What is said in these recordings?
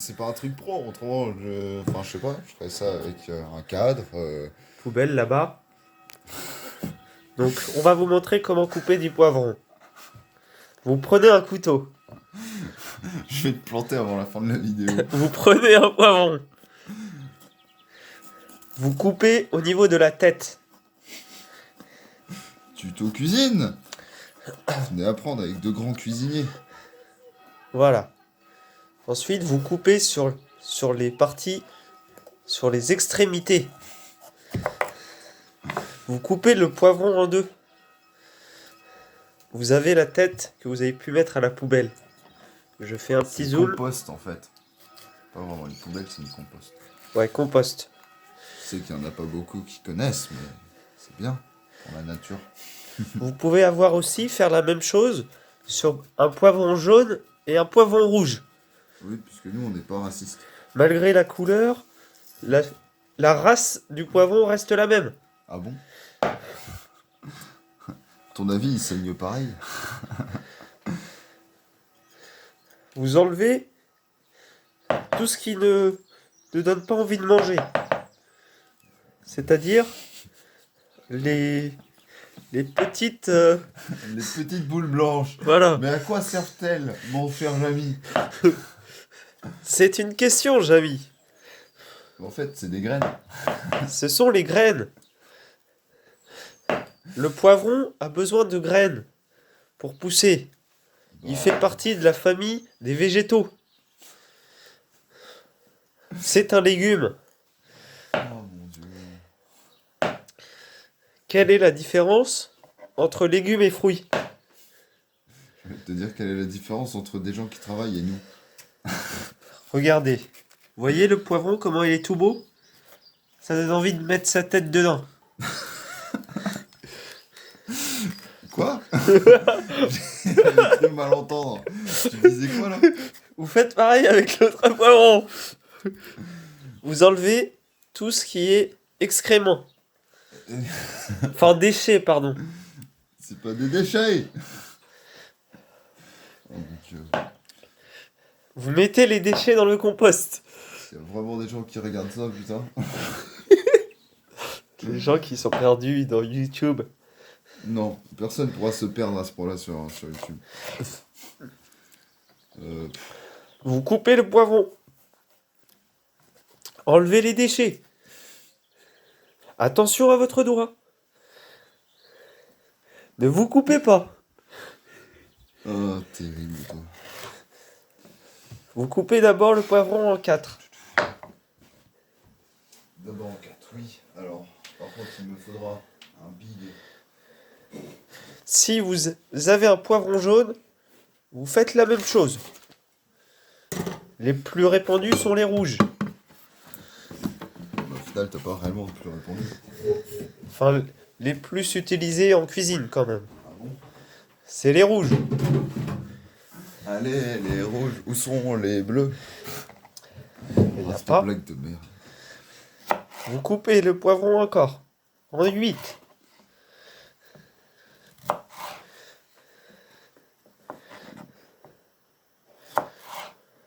C'est pas un truc pro, autrement, enfin, je sais pas, je ferais ça avec un cadre. Poubelle là-bas. Donc, on va vous montrer comment couper du poivron. Vous prenez un couteau. Je vais te planter avant la fin de la vidéo. Vous prenez un poivron. Vous coupez au niveau de la tête. Tuto cuisine. Venez apprendre avec de grands cuisiniers. Voilà. Ensuite, vous coupez sur les parties, sur les extrémités. Vous coupez le poivron en deux. Vous avez la tête que vous avez pu mettre à la poubelle. Je fais un petit C'est zoom. compost en fait. Pas vraiment une poubelle, c'est une compost. Ouais, compost. Je sais qu'il y en a pas beaucoup qui connaissent, mais c'est bien pour la nature. Vous pouvez avoir aussi faire la même chose sur un poivron jaune et un poivron rouge. Oui, puisque nous on n'est pas racistes. Malgré la couleur, la race du poivron reste la même. Ah bon? Ton avis, il saigne pareil? Vous enlevez tout ce qui ne donne pas envie de manger. C'est-à-dire les petites... Les petites boules blanches. Voilà. Mais à quoi servent-elles, mon cher Jamy? C'est une question, Jamy. En fait, c'est des graines. Ce sont les graines. Le poivron a besoin de graines pour pousser. Il fait partie de la famille des végétaux. C'est un légume. Oh mon dieu. Quelle est la différence entre légumes et fruits? Je vais te dire quelle est la différence entre des gens qui travaillent et nous. Regardez. Voyez le poivron, comment il est tout beau? Ça donne envie de mettre sa tête dedans. Quoi? J'ai cru mal entendre. Tu disais quoi là? Vous faites pareil avec l'autre poivron. Vous enlevez tout ce qui est excrément. Enfin, déchets, pardon. C'est pas des déchets. Oh mon dieu. Vous mettez les déchets dans le compost. Il y a vraiment des gens qui regardent ça, putain. Les gens qui sont perdus dans YouTube. Non, personne pourra se perdre à ce point-là sur YouTube. Vous coupez le poivron. Enlevez les déchets. Attention à votre doigt. Ne vous coupez pas. Oh, terrible, toi. Vous coupez d'abord le poivron en 4. D'abord en 4, oui. Alors, par contre, il me faudra un big. Si vous avez un poivron jaune, vous faites la même chose. Les plus répandus sont les rouges. Au final, t'as pas réellement plus répondu. Enfin, les plus utilisés en cuisine quand même. Ah bon? C'est les rouges. Allez, les rouges. Où sont les bleus? Il n'y a Cette pas. blague de merde. Vous coupez le poivron encore. En 8.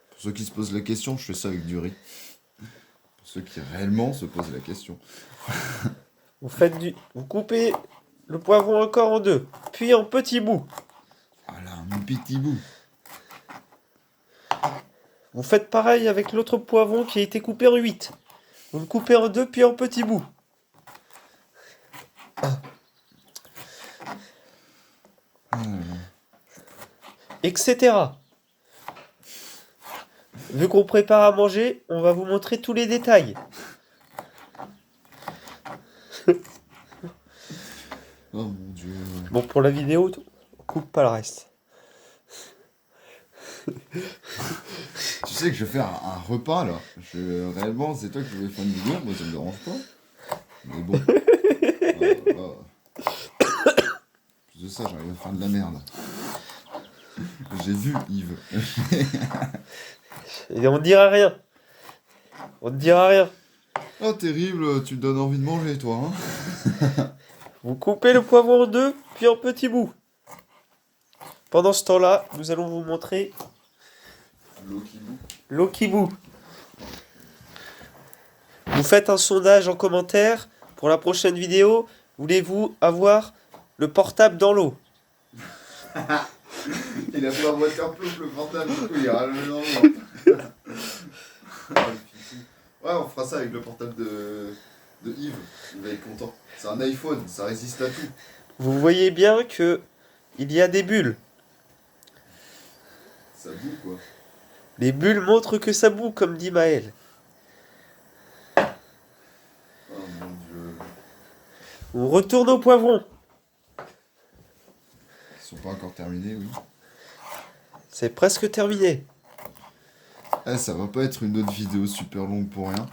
Pour ceux qui se posent la question, je fais ça avec du riz. Pour ceux qui réellement se posent la question. Vous coupez le poivron encore en 2. Puis en petits bouts. Voilà, un petit bout. Vous faites pareil avec l'autre poivron qui a été coupé en 8. Vous le coupez en 2 puis en petits bouts. Etc. Vu qu'on prépare à manger, on va vous montrer tous les détails. Oh mon dieu. Bon, pour la vidéo, on coupe pas le reste. Tu sais que je vais faire un repas là. Réellement, c'est toi qui veux faire une vidéo, moi ça me dérange pas. Mais bon. Plus de ça, j'arrive à faire de la merde. J'ai vu Yves. Et on ne dira rien. On ne dira rien. Oh terrible, tu me donnes envie de manger toi, hein. Vous coupez le poivron en 2, puis en petits bouts. Pendant ce temps-là, nous allons vous montrer L'eau qui bout. L'eau qui bout. Vous faites un sondage en commentaire pour la prochaine vidéo. Voulez-vous avoir le portable dans l'eau? Il a fait un waterproof le portable, du coup il ira le dans l'eau. Ouais, on fera ça avec le portable de Yves. Il va être content. C'est un iPhone, ça résiste à tout. Vous voyez bien que il y a des bulles. Ça boue quoi. Les bulles montrent que ça bout, comme dit Maël. Oh mon dieu. On retourne au poivron. Ils sont pas encore terminés, oui. C'est presque terminé. Eh, ça va pas être une autre vidéo super longue pour rien.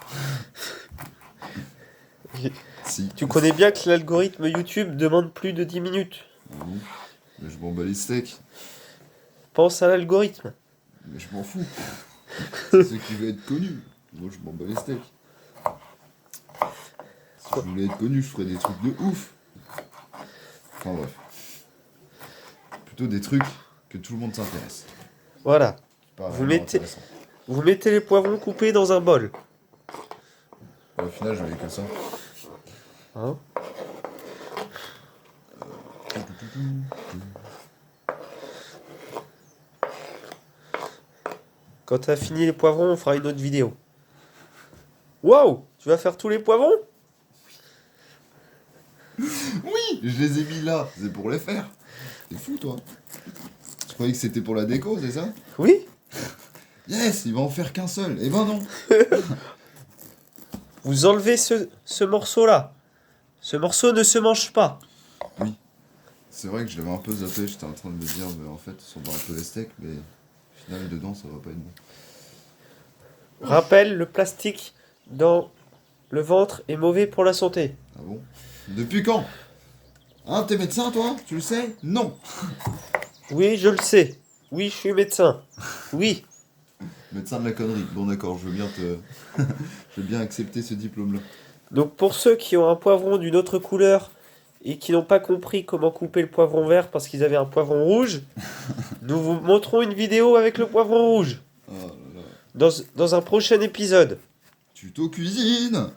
Si. Tu connais bien que l'algorithme YouTube demande plus de 10 minutes. Ah bon, mais je m'en bats les steaks. Pense à l'algorithme. Mais je m'en fous. C'est ce qui veut être connu. Moi je m'en bats les steaks. Si je voulais être connu, je ferais des trucs de ouf. Enfin bref. Plutôt des trucs que tout le monde s'intéresse. Voilà. Pas Vous vraiment mettez- intéressant. Vous mettez les poivrons coupés dans un bol. Au final, j'avais que ça. Hein? Quand tu as fini les poivrons, on fera une autre vidéo. Waouh! Tu vas faire tous les poivrons? Oui, je les ai mis là. C'est pour les faire. T'es fou, toi. Tu croyais que c'était pour la déco, c'est ça? Oui? Yes, il va en faire qu'un seul. Eh ben non. Vous enlevez ce morceau-là. Ce morceau ne se mange pas. C'est vrai que je l'avais un peu zappé. J'étais en train de me dire, mais en fait, ils sont pas un peu les steaks, mais au final, dedans, ça va pas être bon. Rappel, le plastique dans le ventre est mauvais pour la santé. Ah bon? Depuis quand? Hein, t'es médecin, toi? Tu le sais? Non. Oui, je le sais. Oui, je suis médecin. Oui. Médecin de la connerie. Bon, d'accord, je veux bien te. Je veux bien accepter ce diplôme-là. Donc pour ceux qui ont un poivron d'une autre couleur et qui n'ont pas compris comment couper le poivron vert parce qu'ils avaient un poivron rouge, nous vous montrons une vidéo avec le poivron rouge Oh là là. dans un prochain épisode. Tuto cuisine!